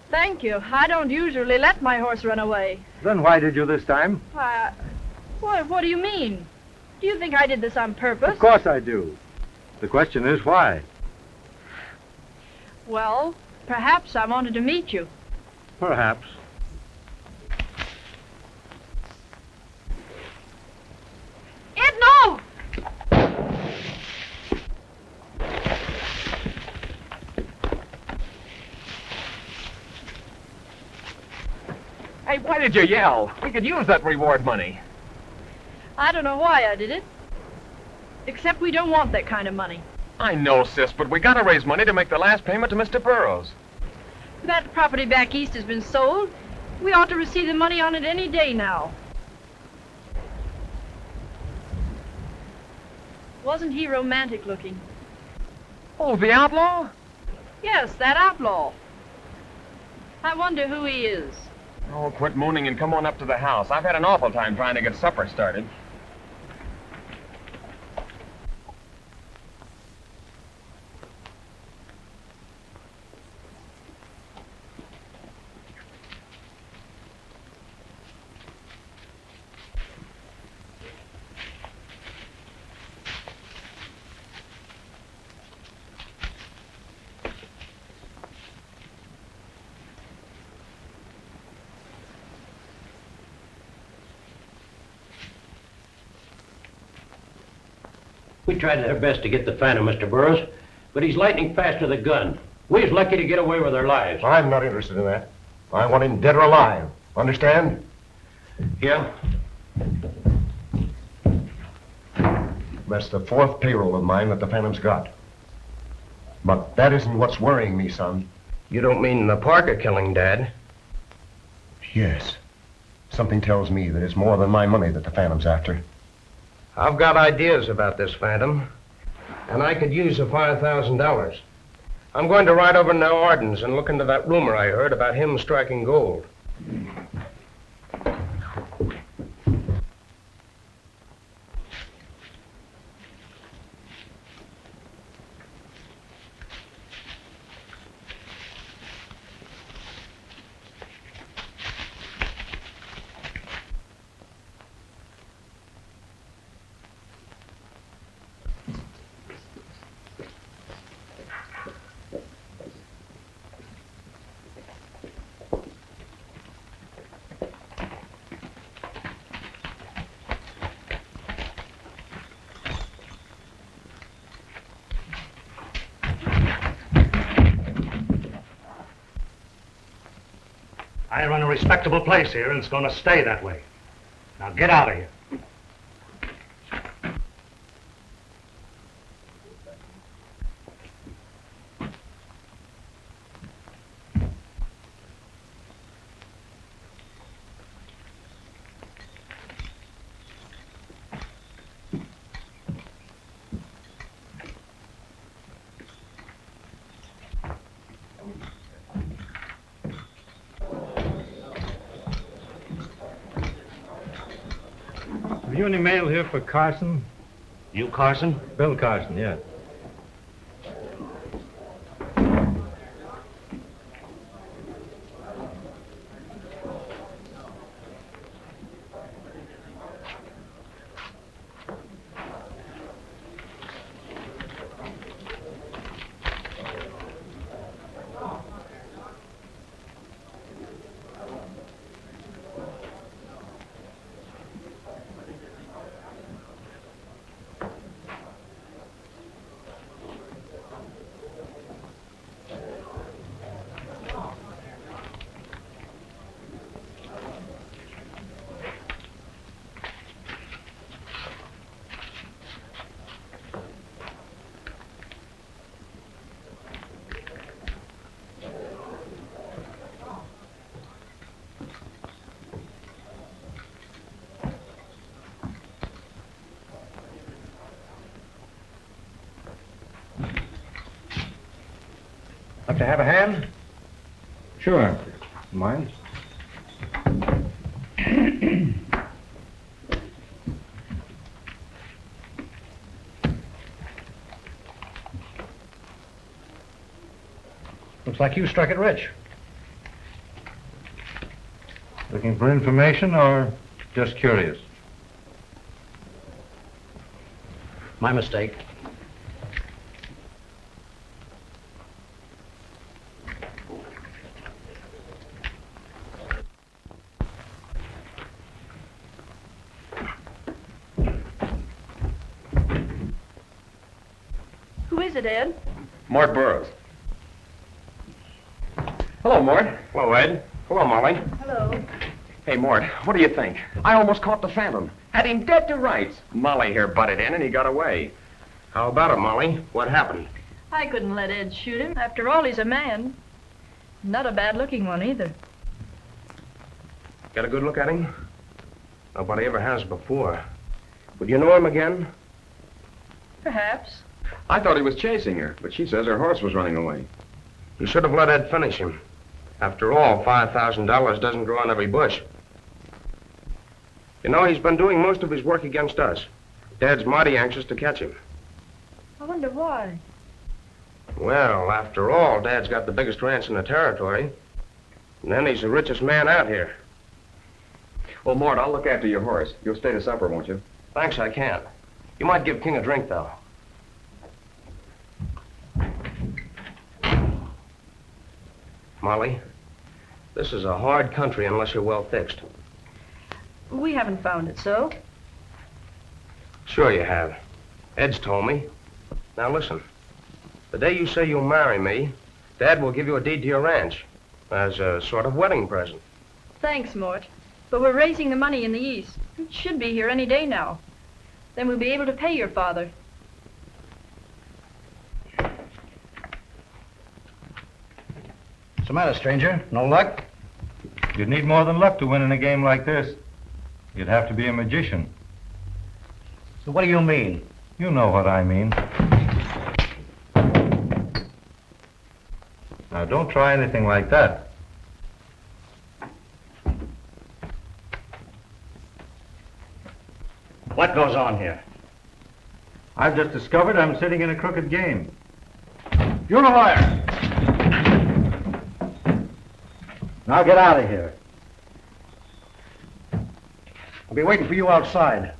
Thank you. I don't usually let my horse run away. Then why did you this time? What do you mean? Do you think I did this on purpose? Of course I do. The question is why? Well, perhaps I wanted to meet you. Perhaps. No! Hey, why did you yell? We could use that reward money. I don't know why I did it. Except we don't want that kind of money. I know, sis, but we gotta raise money to make the last payment to Mr. Burrows. That property back east has been sold. We ought to receive the money on it any day now. Wasn't he romantic looking? Oh, the outlaw? Yes, that outlaw. I wonder who he is. Oh, quit mooning and come on up to the house. I've had an awful time trying to get supper started. We tried our best to get the Phantom, Mr. Burrows, but he's lightning fast with a gun. We was lucky to get away with our lives. I'm not interested in that. I want him dead or alive. Understand? Yeah? That's the fourth payroll of mine that the Phantom's got. But that isn't what's worrying me, son. You don't mean the Parker killing, Dad? Yes. Something tells me that it's more than my money that the Phantom's after. I've got ideas about this Phantom, and I could use the $5,000. I'm going to ride over to Arden's and look into that rumor I heard about him striking gold. I run a respectable place here, and it's going to stay that way. Now get out of here. Have you any mail here for Carson? You Carson? Bill Carson, yeah. Like to have a hand? Sure. Mind? Looks like you struck it rich. Looking for information or just curious? My mistake. Who is it, Ed? Mort Burrows. Hello, Mort. Hello, Ed. Hello, Molly. Hello. Hey, Mort, what do you think? I almost caught the Phantom. Had him dead to rights. Molly here butted in and he got away. How about it, Molly? What happened? I couldn't let Ed shoot him. After all, he's a man. Not a bad-looking one, either. Got a good look at him? Nobody ever has before. Would you know him again? Perhaps. I thought he was chasing her, but she says her horse was running away. You should have let Ed finish him. After all, $5,000 doesn't grow on every bush. You know, he's been doing most of his work against us. Dad's mighty anxious to catch him. I wonder why. Well, after all, Dad's got the biggest ranch in the territory. And then he's the richest man out here. Well, Mort, I'll look after your horse. You'll stay to supper, won't you? Thanks, I can't. You might give King a drink, though. Molly, this is a hard country unless you're well fixed. We haven't found it so. Sure you have. Ed's told me. Now listen. The day you say you'll marry me, Dad will give you a deed to your ranch as a sort of wedding present. Thanks, Mort. But we're raising the money in the East. It should be here any day now. Then we'll be able to pay your father. What's the matter, stranger? No luck? You'd need more than luck to win in a game like this. You'd have to be a magician. So what do you mean? You know what I mean. Now, don't try anything like that. What goes on here? I've just discovered I'm sitting in a crooked game. You're a liar. Now get out of here. I'll be waiting for you outside.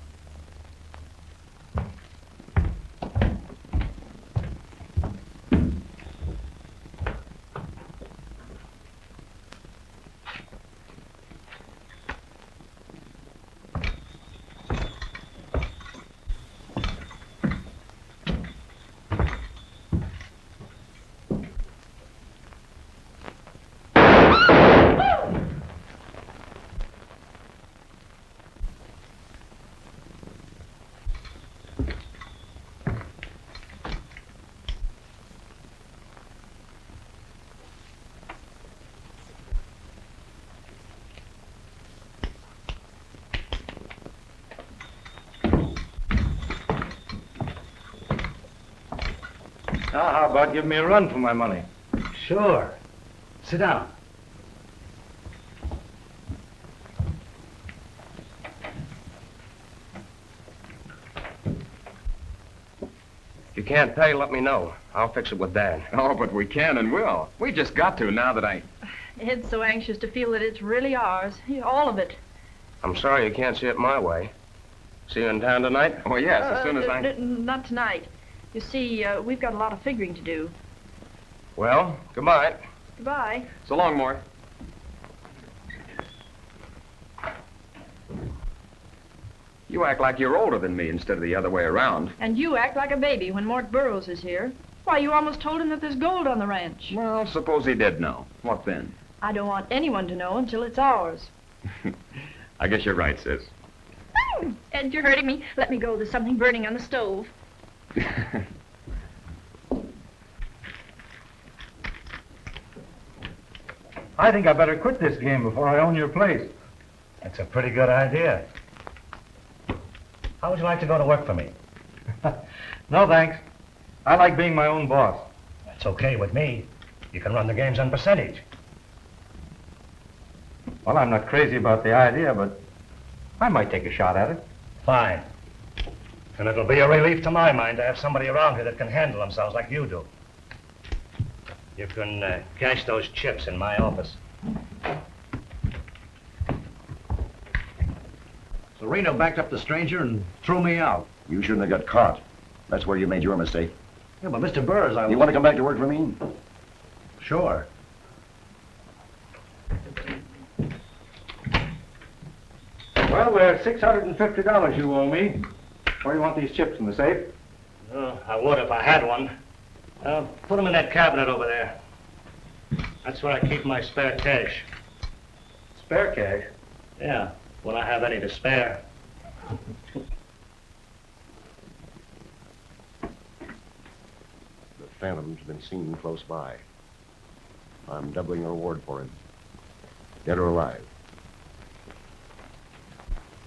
Now, how about giving me a run for my money? Sure. Sit down. If you can't pay, let me know. I'll fix it with Dad. Oh, but we can and will. We just got to now that I... Ed's so anxious to feel that it's really ours. All of it. I'm sorry you can't see it my way. See you in town tonight? Oh, yes, as soon as I... Not tonight. You see, we've got a lot of figuring to do. Well, goodbye. Goodbye. So long, Mort. You act like you're older than me instead of the other way around. And you act like a baby when Mort Burrows is here. Why, you almost told him that there's gold on the ranch. Well, suppose he did know. What then? I don't want anyone to know until it's ours. I guess you're right, sis. Ed, you're hurting me. Let me go. There's something burning on the stove. I think I better quit this game before I own your place. That's a pretty good idea. How would you like to go to work for me? No, thanks. I like being my own boss. That's okay with me. You can run the games on percentage. Well, I'm not crazy about the idea, but I might take a shot at it. Fine. And it'll be a relief to my mind to have somebody around here that can handle themselves like you do. You can cash those chips in my office. So Reno backed up the stranger and threw me out. You shouldn't have got caught. That's where you made your mistake. Yeah, but Mr. Burrows, I was... You want to come back to work for me? Sure. Well, there's $650 you owe me. Where do you want these chips, in the safe? I would if I had one. Put them in that cabinet over there. That's where I keep my spare cash. Spare cash? Yeah, when I have any to spare. The Phantom's been seen close by. I'm doubling the reward for him. Dead or alive.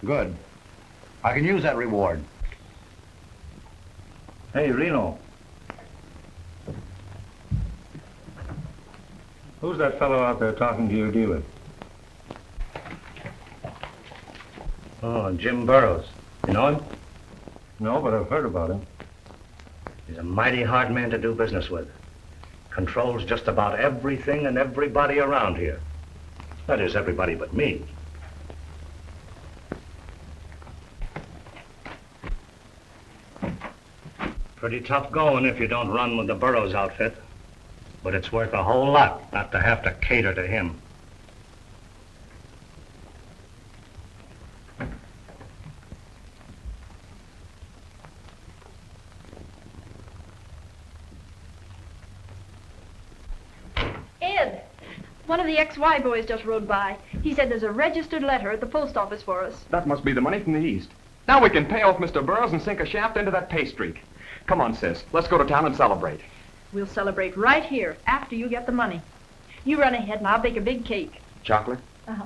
Good. I can use that reward. Hey, Reno. Who's that fellow out there talking to your dealer? Oh, Jim Burrows. You know him? No, but I've heard about him. He's a mighty hard man to do business with. Controls just about everything and everybody around here. That is, everybody but me. Pretty tough going if you don't run with the Burrows outfit. But it's worth a whole lot not to have to cater to him. Ed, one of the XY boys just rode by. He said there's a registered letter at the post office for us. That must be the money from the East. Now we can pay off Mr. Burrows and sink a shaft into that pay streak. Come on, sis. Let's go to town and celebrate. We'll celebrate right here after you get the money. You run ahead and I'll bake a big cake. Chocolate? Uh-huh.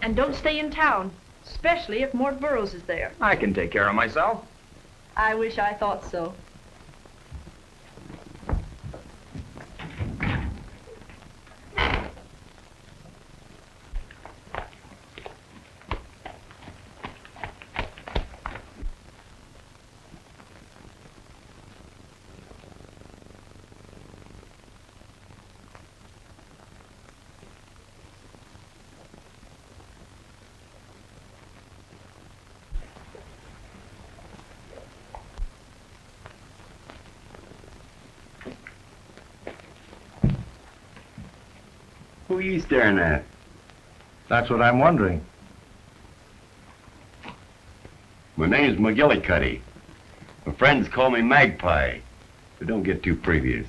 And don't stay in town, especially if Mort Burrows is there. I can take care of myself. I wish I thought so. Who are you staring at? That's what I'm wondering. My name's McGillicuddy. My friends call me Magpie, but don't get too previous.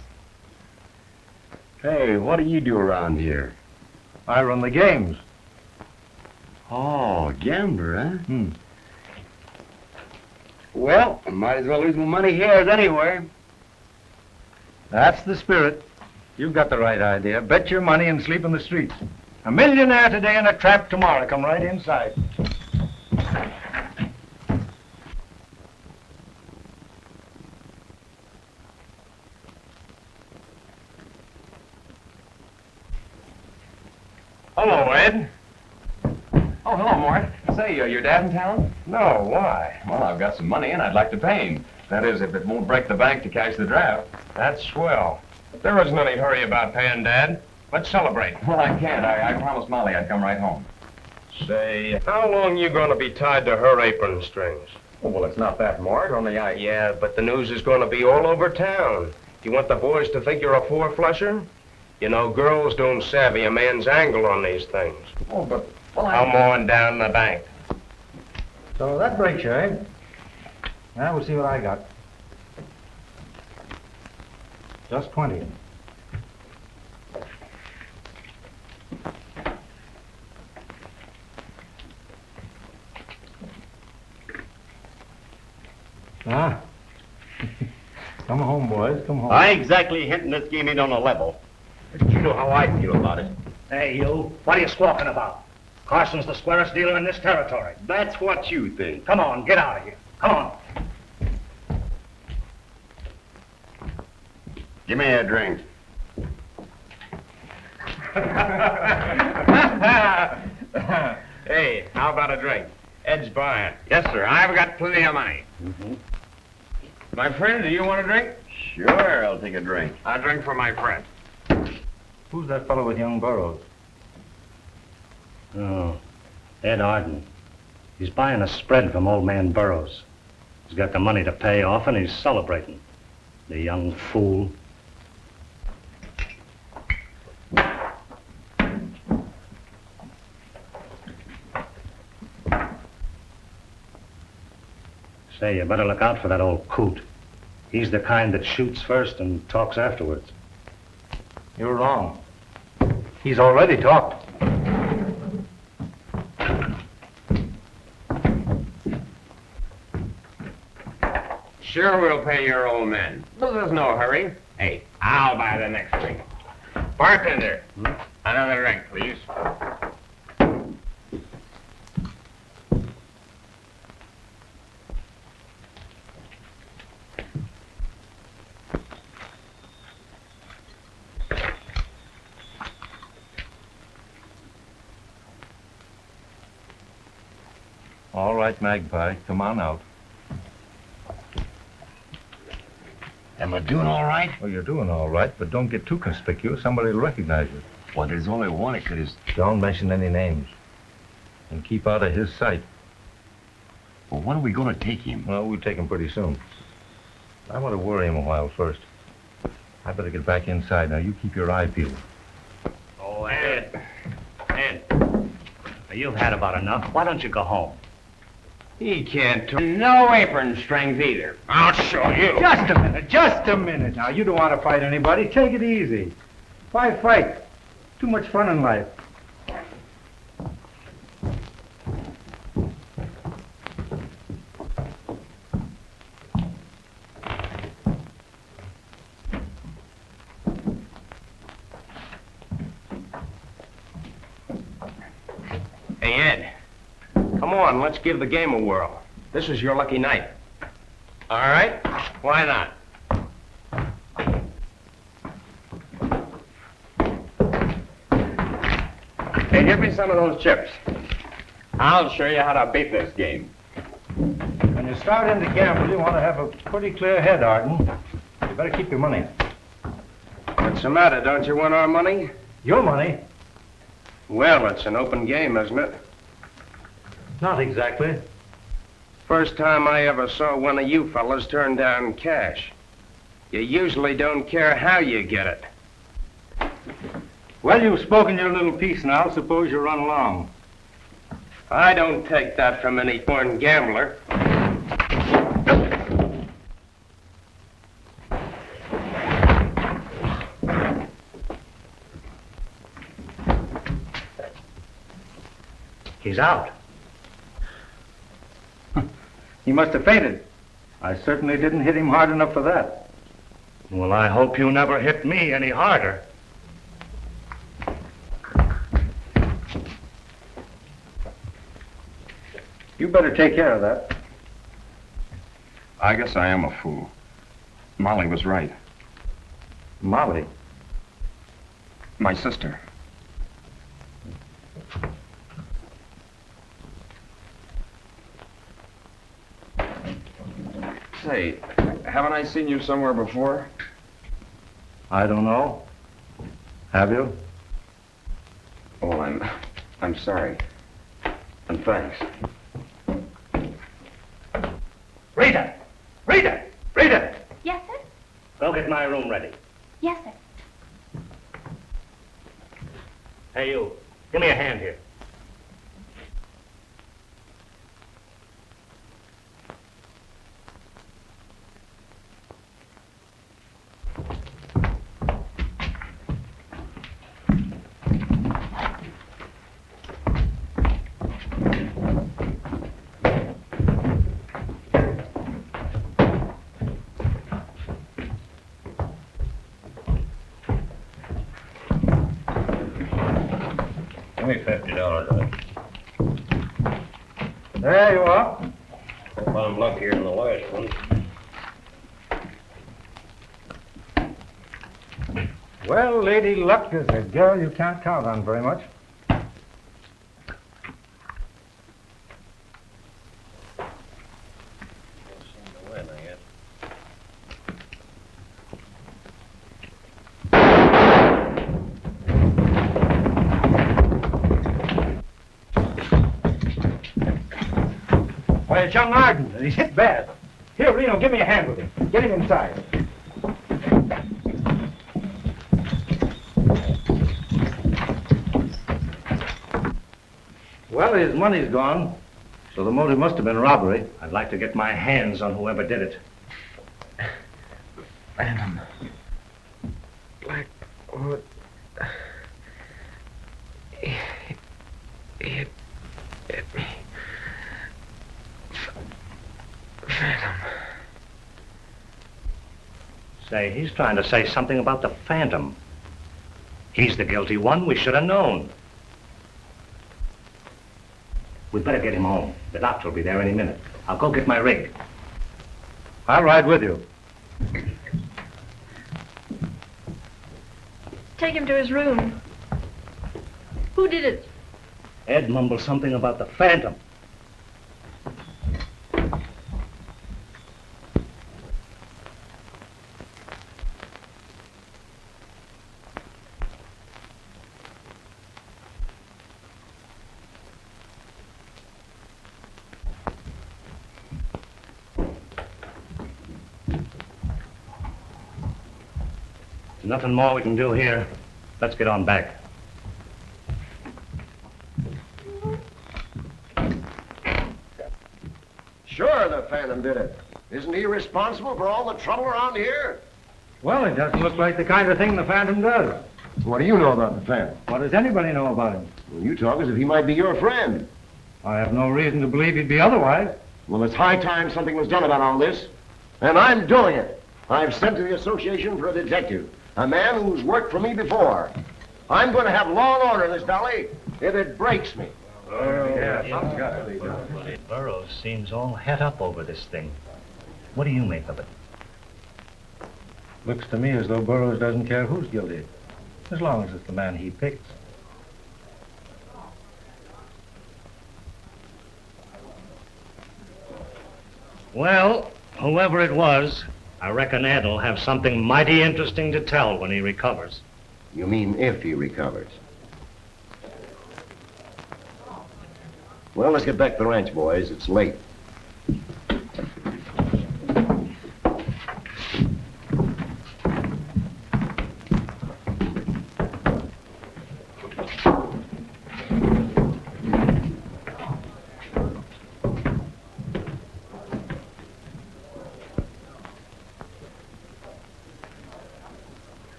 Hey, what do you do around here? I run the games. Oh, gambler, huh? Well, I might as well lose my money here as anywhere. That's the spirit. You've got the right idea. Bet your money and sleep in the streets. A millionaire today and a tramp tomorrow. Come right inside. Hello, Ed. Oh, hello, Mort. Say, your dad in town? No, why? Well, I've got some money and I'd like to pay him. That is, if it won't break the bank to cash the draft. That's swell. There isn't any hurry about paying Dad. Let's celebrate. Well, I can't. I promised Molly I'd come right home. Say, how long you gonna be tied to her apron strings? Oh, well, it's not that, Mort. Only Yeah, but the news is gonna be all over town. You want the boys to think you're a four-flusher? You know, girls don't savvy a man's angle on these things. Oh, but... Well, Come on down the bank. So that breaks you, eh? Now we'll see what I got. Just 20. Ah. Come home, boys. Come home. I ain't exactly hinting this game ain't on a level. But you know how I feel about it. Hey, you. What are you squawking about? Carson's the squarest dealer in this territory. That's what you think. Come on, get out of here. Come on. Give me a drink. Hey, how about a drink? Ed's buying. Yes, sir. I've got plenty of money. My friend, do you want a drink? Sure, I'll take a drink. I'll drink for my friend. Who's that fellow with young Burrows? Oh, Ed Arden. He's buying a spread from old man Burrows. He's got the money to pay off, and he's celebrating. The young fool. Say, you better look out for that old coot. He's the kind that shoots first and talks afterwards. You're wrong. He's already talked. Sure, we'll pay your old man. But there's no hurry. Hey, I'll buy the next drink. Bartender, another drink, please. All right, Magpie, come on out. Am I doing all right? Well, you're doing all right, but don't get too conspicuous. Somebody will recognize you. Well, there's only one. It could is. Don't mention any names. And keep out of his sight. Well, when are we going to take him? Well, we'll take him pretty soon. I want to worry him a while first. I better get back inside. Now, you keep your eye peeled. Oh, Ed. Ed. You've had about enough. Why don't you go home? He can't turn no apron strings either. I'll show you. Just a minute. Now, you don't want to fight anybody. Take it easy. Why fight? Too much fun in life. Hey, Ed. Come on, let's give the game a whirl. This is your lucky night. All right? Why not? Hey, give me some of those chips. I'll show you how to beat this game. When you start in to gamble, you want to have a pretty clear head, Arden. You better keep your money. What's the matter? Don't you want our money? Your money? Well, it's an open game, isn't it? Not exactly. First time I ever saw one of you fellas turn down cash. You usually don't care how you get it. Well, you've spoken your little piece now. Suppose you run along. I don't take that from any born gambler. He's out. He must have fainted. I certainly didn't hit him hard enough for that. Well, I hope you never hit me any harder. You better take care of that. I guess I am a fool. Molly was right. Molly. My sister. Say, haven't I seen you somewhere before? I don't know. Have you? Oh, I'm sorry. And thanks. Rita! Rita! Rita! Yes, sir? Go get my room ready. Yes, sir. Hey, you. Give me a hand here. Give me $50 of it. There you are. Hope I'm luckier than the last one. Well, Lady Luck is a girl you can't count on very much. it's young Arden, and he's hit bad. Here, Reno, give me a hand with him. Get him inside. Well, his money's gone, so the motive must have been robbery. I'd like to get my hands on whoever did it. Phantom. Blackwood. It hit me. Phantom. Say, he's trying to say something about the Phantom. He's the guilty one. We should have known. We'd better get him home. The doctor will be there any minute. I'll go get my rig. I'll ride with you. Take him to his room. Who did it? Ed mumbled something about the Phantom. There's nothing more we can do here. Let's get on back. Sure, the Phantom did it. Isn't he responsible for all the trouble around here? Well, it doesn't look like the kind of thing the Phantom does. What do you know about the Phantom? What does anybody know about him? Well, you talk as if he might be your friend. I have no reason to believe he'd be otherwise. Well, it's high time something was done about all this. And I'm doing it. I've sent to the association for a detective. A man who's worked for me before. I'm going to have law and order in this valley if it breaks me. Something's got to be done. Burrows seems all het up over this thing. What do you make of it? Looks to me as though Burrows doesn't care who's guilty, as long as it's the man he picks. Well, whoever it was, I reckon Ed'll have something mighty interesting to tell when he recovers. You mean if he recovers? Well, let's get back to the ranch, boys. It's late.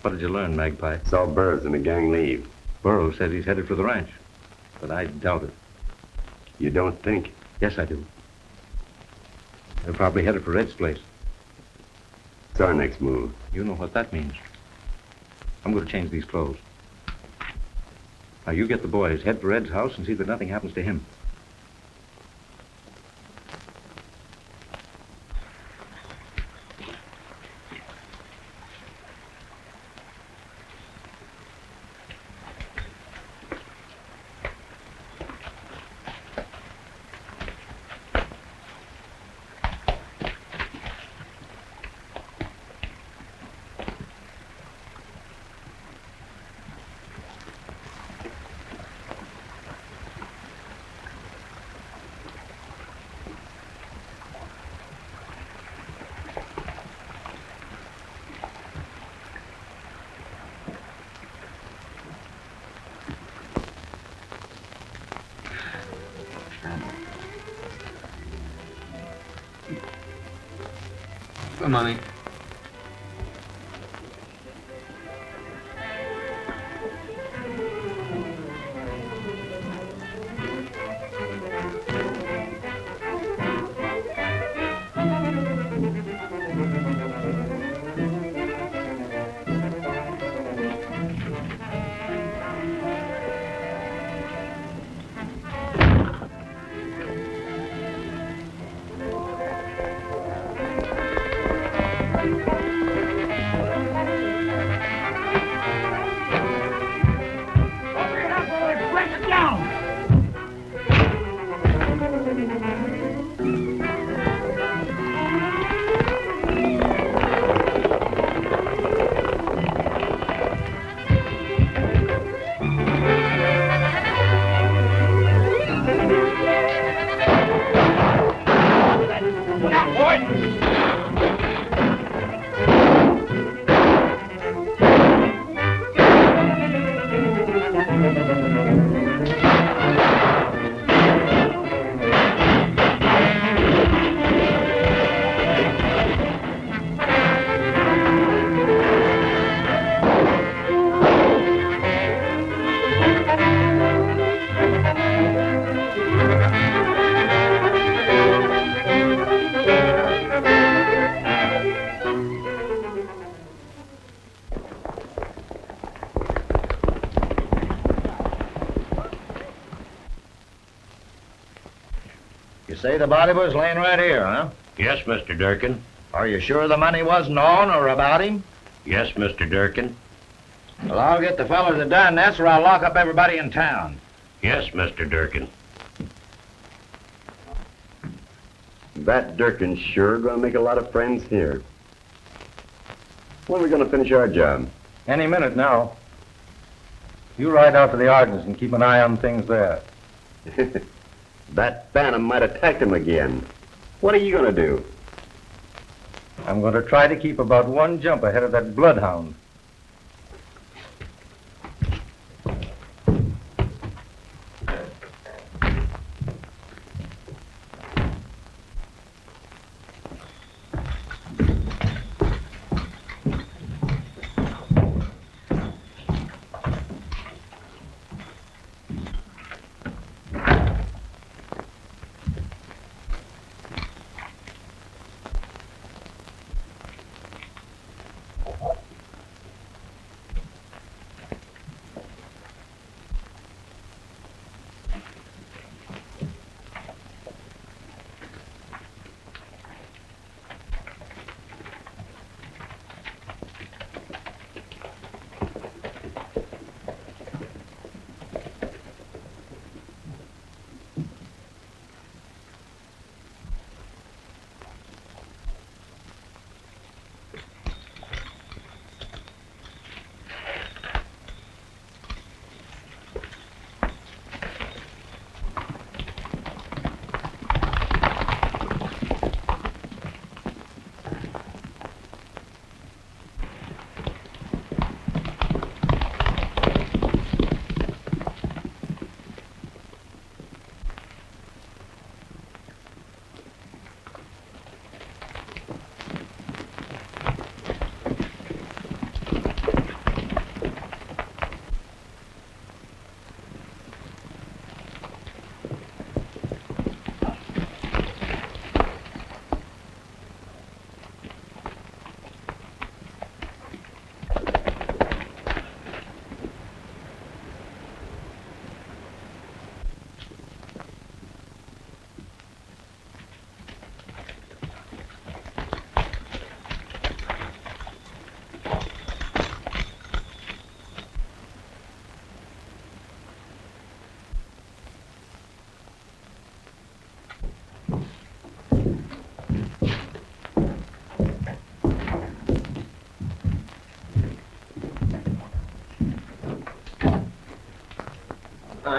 What did you learn, Magpie? Saw Burrows and the gang leave. Burrows says he's headed for the ranch, but I doubt it. You don't think? Yes, I do. They're probably headed for Red's place. It's our next move. You know what that means. I'm going to change these clothes. Now, you get the boys, head for Ed's house, and see that nothing happens to him. The money. You say the body was laying right here, huh? Yes, Mr. Durkin. Are you sure the money wasn't on or about him? Yes, Mr. Durkin. Well, I'll get the fellas that done this, or I'll lock up everybody in town. Yes, Mr. Durkin. That Durkin's sure gonna make a lot of friends here. When are we gonna finish our job? Any minute now. You ride out to the Ardens and keep an eye on things there. That Phantom might attack him again. What are you gonna do? I'm going to try to keep about one jump ahead of that bloodhound.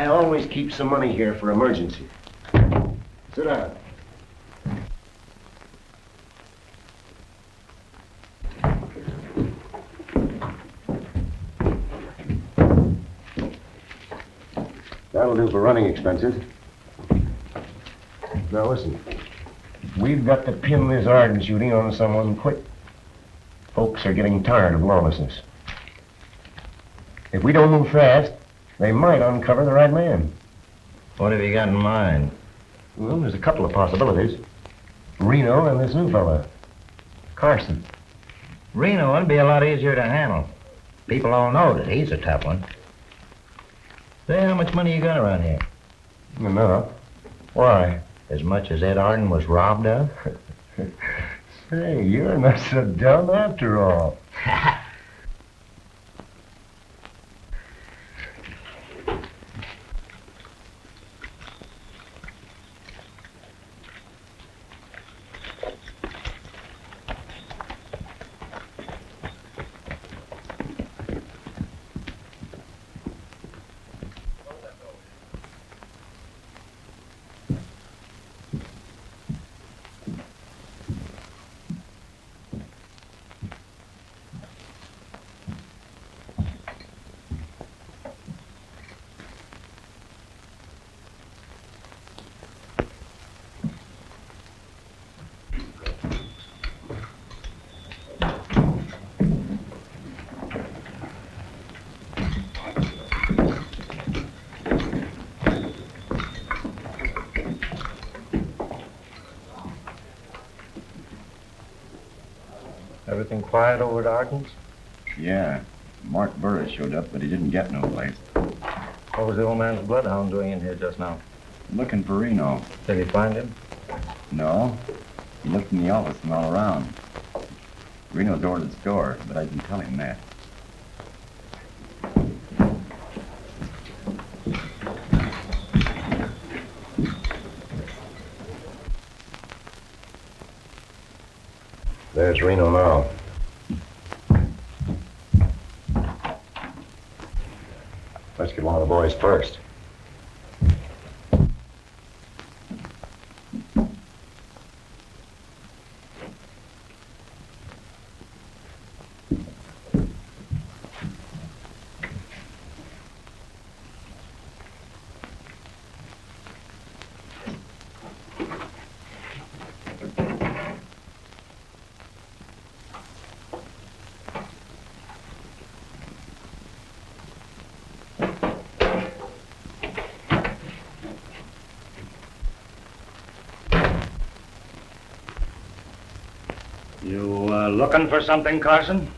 I always keep some money here for emergency. Sit down. That'll do for running expenses. Now listen, we've got to pin this Arden shooting on someone quick. Folks are getting tired of lawlessness. If we don't move fast, they might uncover the right man. What have you got in mind? Well, there's a couple of possibilities. Reno and this new fella, Carson. Reno would be a lot easier to handle. People all know that he's a tough one. Say, how much money you got around here? Enough. Why? As much as Ed Arden was robbed of? Say, you're not so dumb after all. Everything quiet over at Arden's? Yeah. Mark Burrows showed up, but he didn't get no place. What was the old man's bloodhound doing in here just now? Looking for Reno. Did he find him? No. He looked in the office and all around. Reno's door to the store, but I didn't tell him that. There's Reno now. Let's get one of the boys first. You looking for something, Carson?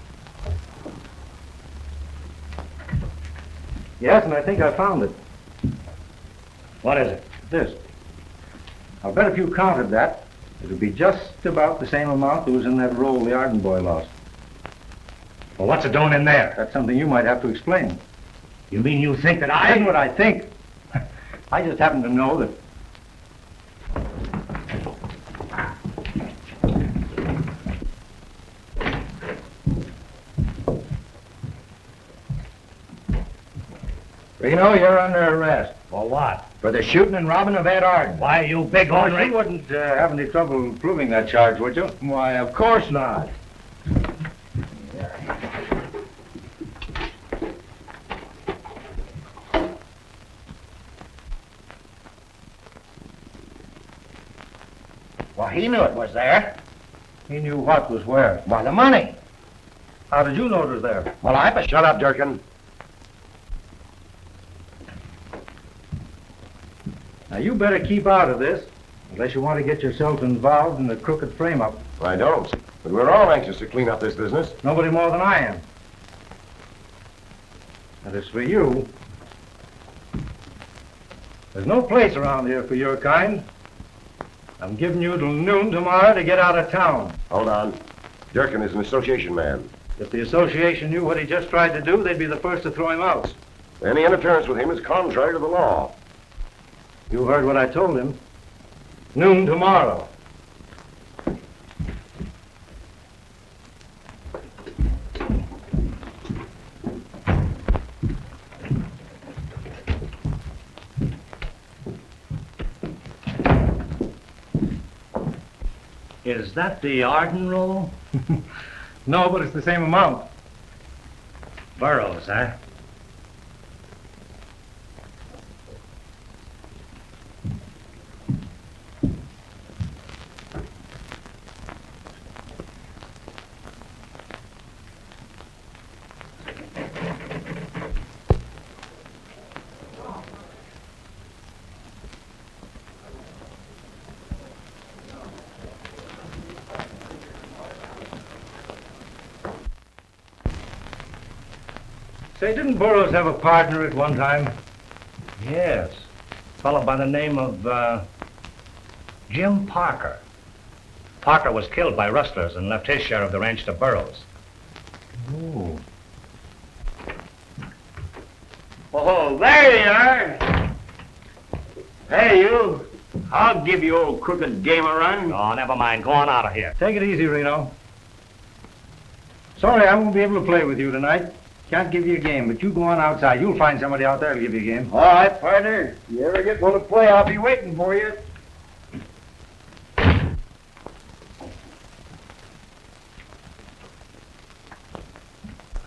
Yes, and I think I found it. What is it? This. I'll bet if you counted that, it would be just about the same amount that was in that roll the Arden boy lost. Well, what's it doing in there? That's something you might have to explain. You mean you think that That's what I think. I just happen to know that. Reno, you're under arrest. For what? For the shooting and robbing of Ed Arden. Why, you big Well, ornery... you wouldn't have any trouble proving that charge, would you? Why, of course not. Well, he knew it was there. He knew what was where. Why, the money. How did you know it was there? Well, shut up, Durkin. Now, you better keep out of this, unless you want to get yourself involved in the crooked frame-up. I don't. But we're all anxious to clean up this business. Nobody more than I am. And as for you, there's no place around here for your kind. I'm giving you till noon tomorrow to get out of town. Hold on. Durkin is an association man. If the association knew what he just tried to do, they'd be the first to throw him out. Any interference with him is contrary to the law. You heard what I told him. Noon tomorrow. Is that the Arden roll? No, but it's the same amount. Burrows, huh? Say, didn't Burrows have a partner at one time? Yes. A fellow by the name of, Jim Parker. Parker was killed by rustlers and left his share of the ranch to Burrows. Oh. Oh, there you are. Hey, you. I'll give you old crooked game a run. Oh, never mind. Go on out of here. Take it easy, Reno. Sorry, I won't be able to play with you tonight. Can't give you a game, but you go on outside. You'll find somebody out there to give you a game. All right, partner. If you ever get one to play, I'll be waiting for you.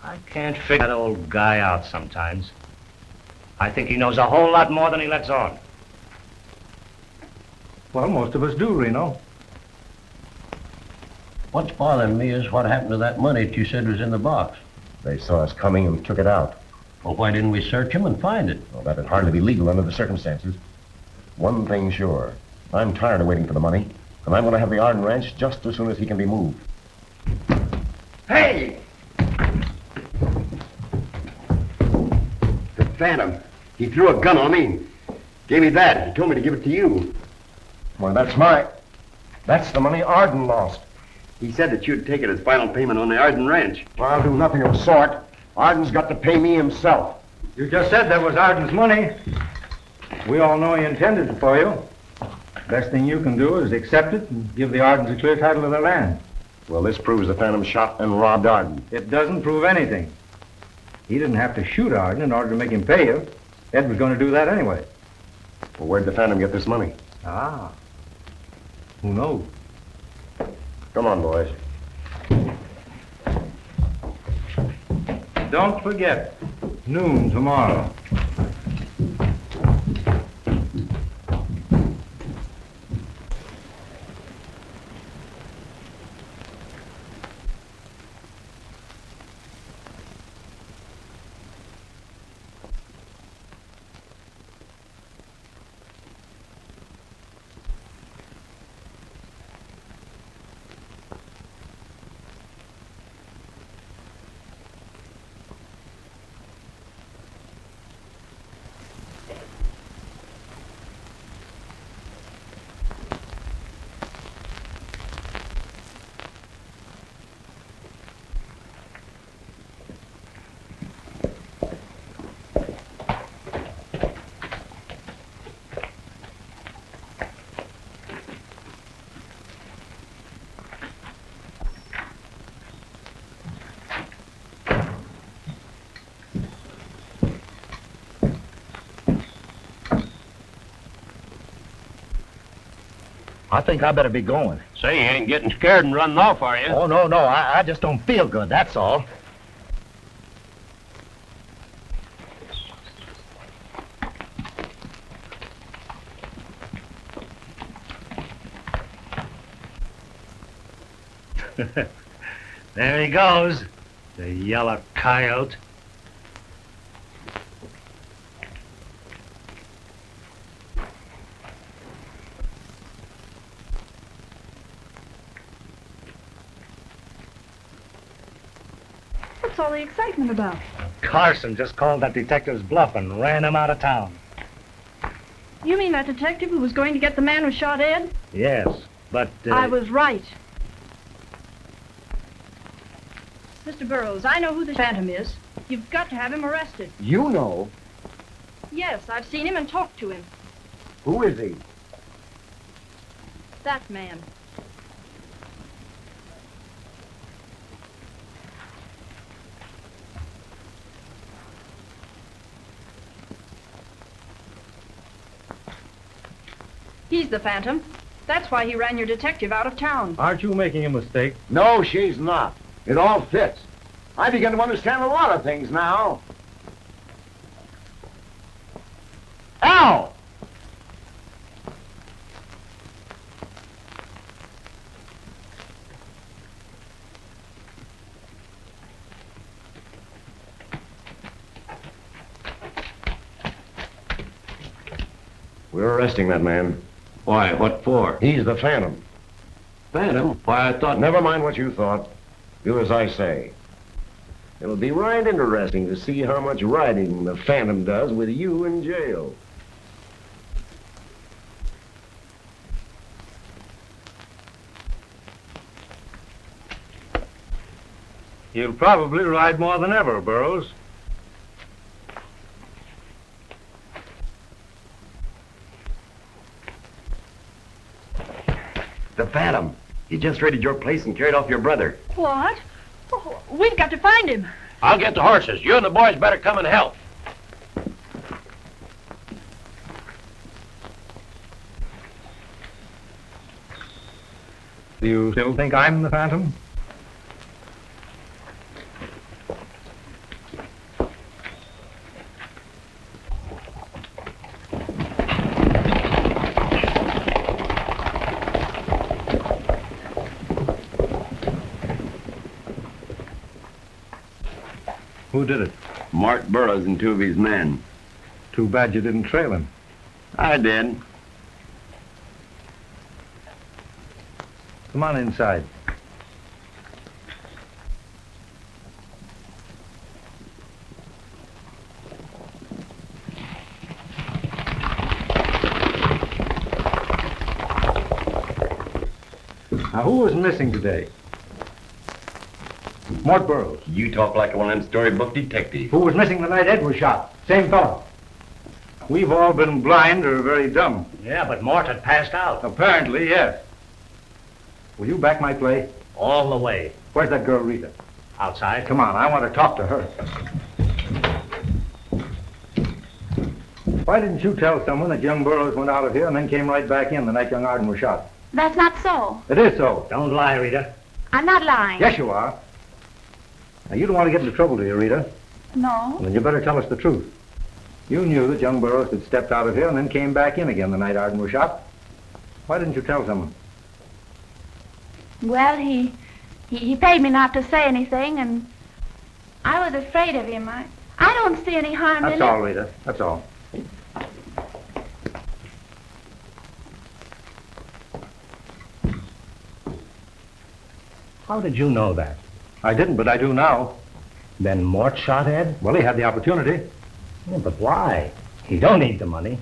I can't figure that old guy out sometimes. I think he knows a whole lot more than he lets on. Well, most of us do, Reno. What's bothering me is what happened to that money that you said was in the box. They saw us coming and took it out. Well, why didn't we search him and find it? Well, that'd hardly be legal under the circumstances. One thing sure. I'm tired of waiting for the money, and I'm going to have the Arden ranch just as soon as he can be moved. Hey! The Phantom. He threw a gun on me. Gave me that. He told me to give it to you. Well, that's the money Arden lost. He said that you'd take it as final payment on the Arden ranch. Well, I'll do nothing of the sort. Arden's got to pay me himself. You just said that was Arden's money. We all know he intended it for you. Best thing you can do is accept it and give the Ardens a clear title to the land. Well, this proves the Phantom shot and robbed Arden. It doesn't prove anything. He didn't have to shoot Arden in order to make him pay you. Ed was going to do that anyway. Well, where'd the Phantom get this money? Ah. Who knows? Come on, boys. Don't forget, noon tomorrow. I think I better be going. Say, you ain't getting scared and running off, are you? Oh, no, I just don't feel good, that's all. There he goes, the yellow coyote. What's all the excitement about? Carson just called that detective's bluff and ran him out of town. You mean that detective who was going to get the man who shot Ed? Yes, but... I was right. Mr. Burrows, I know who the Phantom is. You've got to have him arrested. You know. Yes, I've seen him and talked to him. Who is he? That man. He's the Phantom. That's why he ran your detective out of town. Aren't you making a mistake? No, she's not. It all fits. I begin to understand a lot of things now. Ow! We're arresting that man. Why, what for? He's the Phantom. Phantom? Why, I thought... Never mind what you thought. Do as I say. It'll be right interesting to see how much riding the Phantom does with you in jail. You'll probably ride more than ever, Burrows. The Phantom. He just raided your place and carried off your brother. What? Oh, we've got to find him. I'll get the horses. You and the boys better come and help. Do you still think I'm the Phantom? Who did it? Mark Burrows and two of his men. Too bad you didn't trail him. I did. Come on inside. Now, who was missing today? Mort Burrows. You talk like one of them storybook detectives. Who was missing the night Ed was shot? Same fellow. We've all been blind or very dumb. Yeah, but Mort had passed out. Apparently, yes. Will you back my play? All the way. Where's that girl, Rita? Outside. Come on, I want to talk to her. Why didn't you tell someone that young Burrows went out of here and then came right back in the night young Arden was shot? That's not so. It is so. Don't lie, Rita. I'm not lying. Yes, you are. Now, you don't want to get into trouble, do you, Rita? No. Then you better tell us the truth. You knew that young Burrows had stepped out of here and then came back in again the night Arden was shot. Why didn't you tell someone? Well, he paid me not to say anything, and I was afraid of him. I don't see any harm in it. That's all, Rita. That's all. How did you know that? I didn't, but I do now. Then Mort shot Ed? Well, he had the opportunity. Yeah, but why? He don't need the money.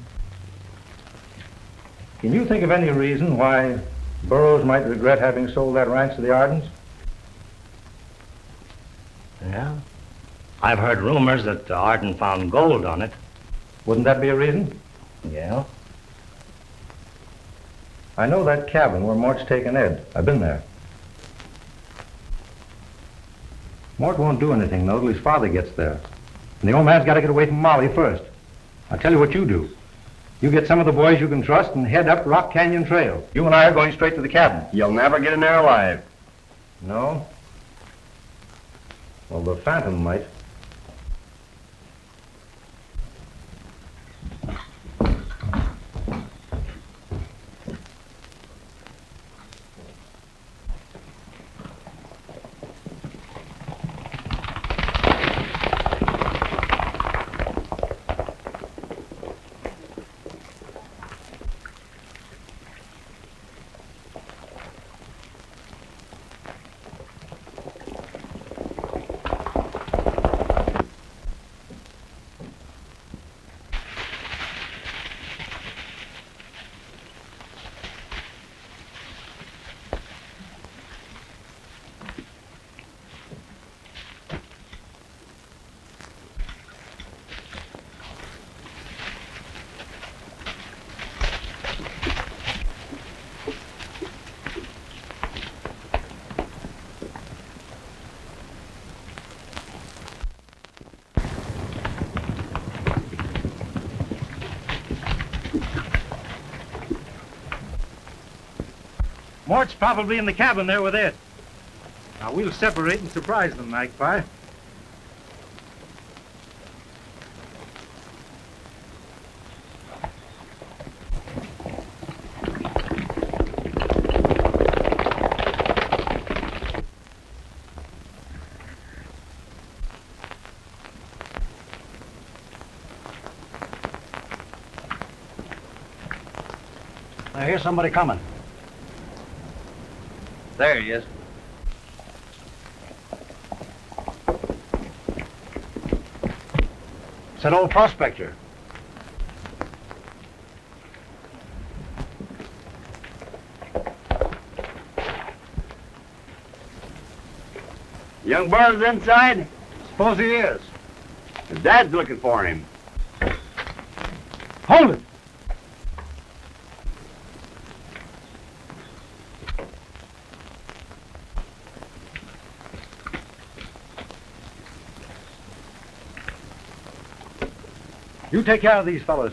Can you think of any reason why Burrows might regret having sold that ranch to the Ardens? Yeah. I've heard rumors that Arden found gold on it. Wouldn't that be a reason? Yeah. I know that cabin where Mort's taken Ed. I've been there. Mort won't do anything, though, till his father gets there. And the old man's got to get away from Molly first. I'll tell you what you do. You get some of the boys you can trust and head up Rock Canyon Trail. You and I are going straight to the cabin. You'll never get in there alive. No? Well, the Phantom might. Mort's probably in the cabin there with Ed. Now, we'll separate and surprise them, Magpie. I hear somebody coming. There he is. It's an old prospector. Young Burrows inside? Suppose he is. His dad's looking for him. Hold it! You take care of these fellows.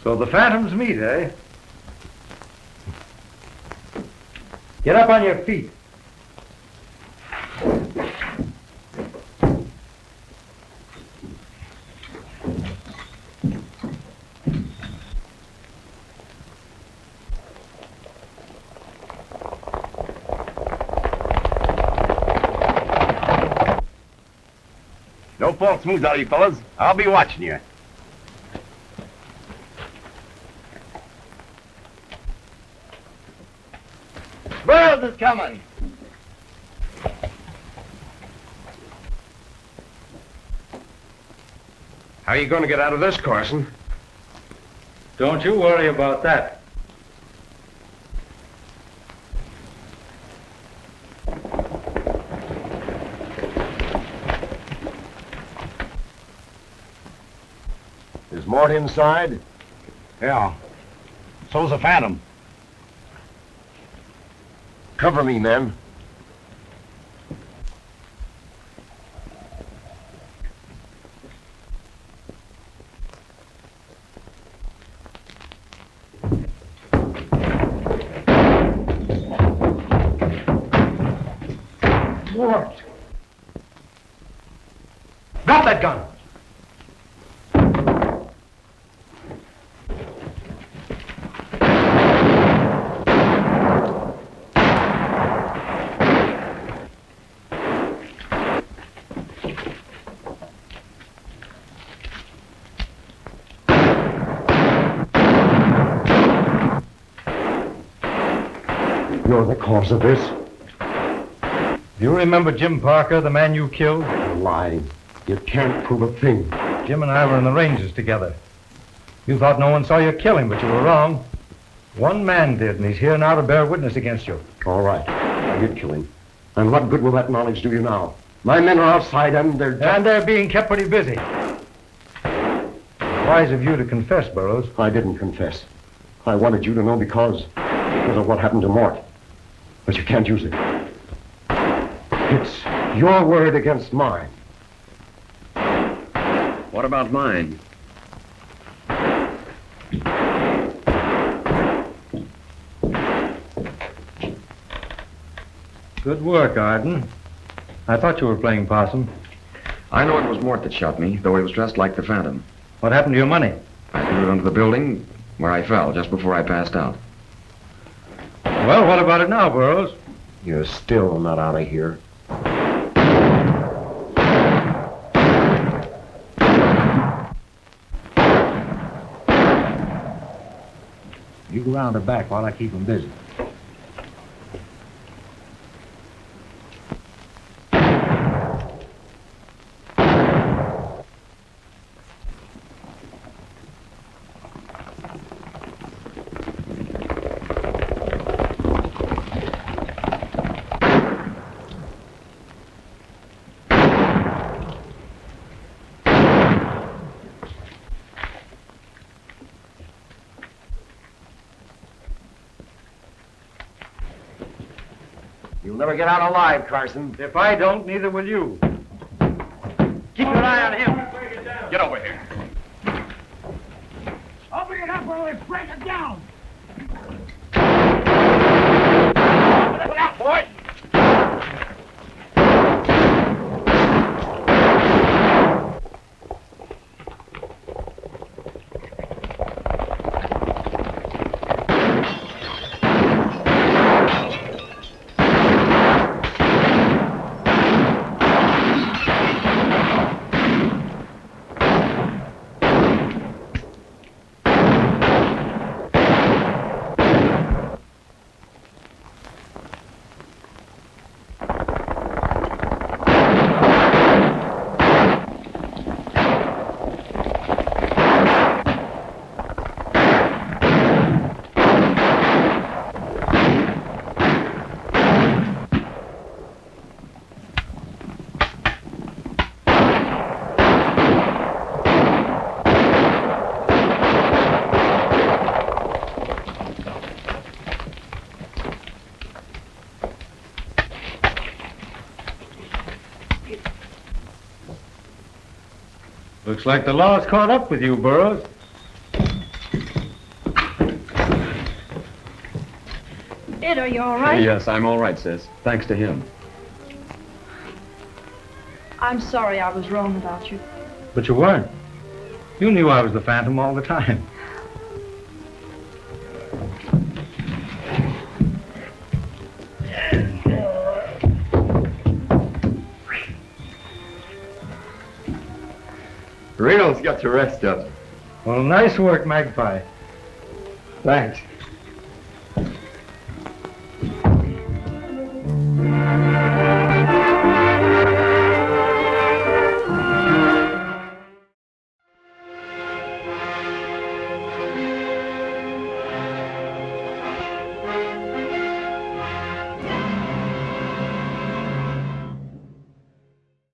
So the phantoms meet, eh? Get up on your feet. No false moves out of you fellas. I'll be watching you. Burrows is coming. How are you going to get out of this, Carson? Don't you worry about that. Is Mort inside? Yeah. So's the Phantom. Cover me, men. Mort! Drop that gun! You're the cause of this. Do you remember Jim Parker, the man you killed? You're lying. You can't prove a thing. Jim and I were in the ranges together. You thought no one saw you kill him, but you were wrong. One man did, and he's here now to bear witness against you. All right. I did kill him. And what good will that knowledge do you now? My men are outside and they're... And they're being kept pretty busy. Wise of you to confess, Burrows. I didn't confess. I wanted you to know because of what happened to Mort. But you can't use it. It's your word against mine. What about mine? Good work, Arden. I thought you were playing possum. I know it was Mort that shot me, though he was dressed like the Phantom. What happened to your money? I threw it under the building where I fell just before I passed out. Well, what about it now, Burrows? You're still not out of here. You go round the back while I keep him busy. You'll never get out alive, Carson. If I don't, neither will you. Keep an eye on him. Get over here. Open it up or we break it down. Open it up, boy. Looks like the law's caught up with you, Burrows. Ed, are you all right? Yes, I'm all right, sis. Thanks to him. I'm sorry I was wrong about you. But you weren't. You knew I was the Phantom all the time. Reno's got the rest of it. Well, nice work, Magpie. Thanks.